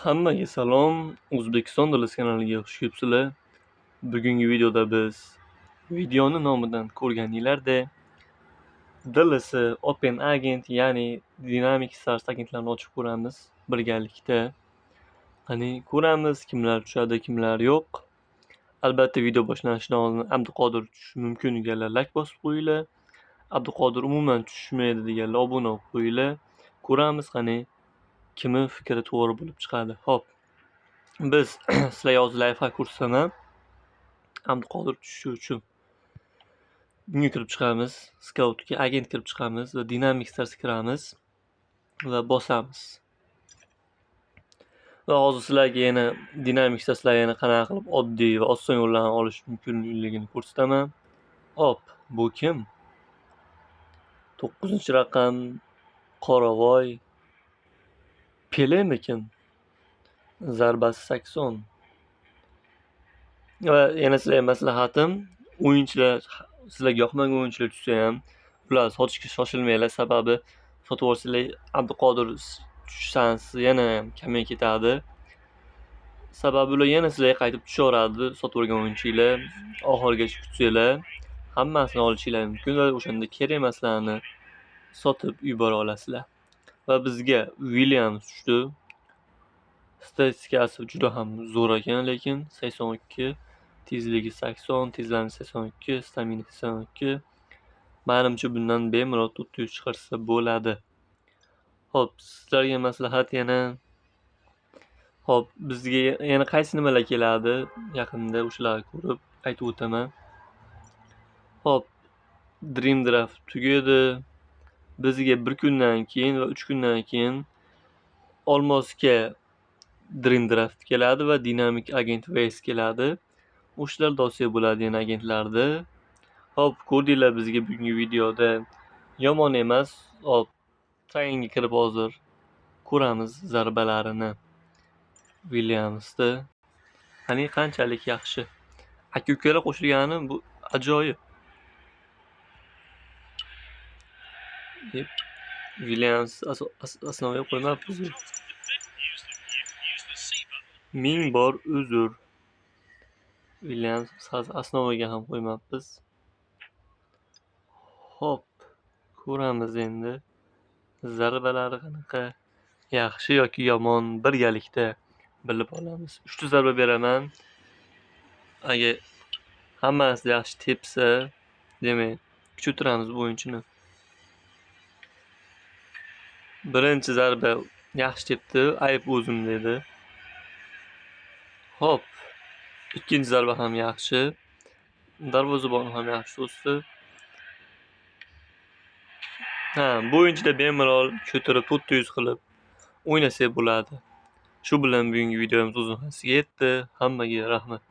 Hammaga salom. O'zbekiston Dalasi kanaliga xush kelibsizlar. Bugungi videoda biz videoni nomidan ko'rganinglardek DLS Open Agent, ya'ni dinamik start agentlarini ochib ko'ramiz birgalikda. Qani ko'ramiz kimlar tushadi, kimlar yo'q. Albatta video boshlanishidan oldin Abduqodir tushishi mumkin deganlar like bosib qo'yinglar. Abduqodir umuman tushmaydi deganlar obuna bo'lib qo'yinglar. Ko'ramiz qani kimi fikri to'g'ri bo'lib chiqadi. Xo'p. Biz sizlarga hozir layfhak ko'rsataman. Abduqodir tushishi uchun bunga kirib chiqamiz. Scoutga agent kirib chiqamiz va Dynamic Stars kiramiz va bosamiz. Va hozir sizlarga yana Dynamic Starslar yana qanaqa qilib oddiy va oson yo'llarni olish mumkinligini ko'rsataman. Hop, bu kim? 9-raqam Qoravoy Pelemikin. Zarbasi 80. Va yana sizlarga maslahatim, o'yinchilar sizlarga yoqmagan o'yinchilar tushsa ham ular sotishga shoshilmanglar, sababi sotib olsanglar Abduqodir tushish shansi yana ham kamay ketadi. Sababi ular yana sizlarga qaytib tushaveradi. Sotib olgan o'yinchilar oxirigacha kutsanglar hammasini olishinglar mumkin va o'shanda kerak emaslarni sotib yubora olasizlar. Va bizga Williams tushdi. Statistikasi juda ham zo'r ekan, lekin 82, tezligi 80, tezlanishi 82, stamina 82. Menimcha bundan bemalol 400 chiqarsa bo'ladi. Xo'p, sizlarga maslahat yana. Xo'p, bizga yana qaysi nimalar keladi? Yaqinda o'shalarni ko'rib aytib o'taman. Xo'p, Dream Draft tugadi. Bizga 1 kundan keyin va 3 kundan keyin Olmosga Dream Draft keladi va Dynamic Agent Ways keladi. O'shalar dosiya bo'ladi yana agentlarda. Hop, ko'rdinglar bizga bugungi videoda yomon emas. Hop, tayinga kirib hozir ko'ramiz zarbalarini. Williamsda. Qani qanchalik yaxshi. Aka-ukalar qo'shilgani bu ajoyib. Williams asnoviga qo'ymabmiz. Ming bor uzr. Williams asnoviga ham qo'ymabmiz. Hop, ko'ramiz endi. Zarbalari qanaqa? Yaxshi yoki yomon birgalikda bilib olamiz. 3 ta zarba beraman. Agar hammasi yaxshi tepsa, demak, kuchaytiramiz bu o'yinchini. Birinchi zarba yaxshi tepdi, ayb o'zim dedi. Hop. Ikkinchi zarba ham yaxshi. Darvozabon ham yaxshi to'sdi. Bu o'yinchida bemalol ko'tarib 400 qilib o'ynasak bo'ladi. Shu bilan bugungi videomiz o'z nihoyasiga yetdi. Hammaga rahmat.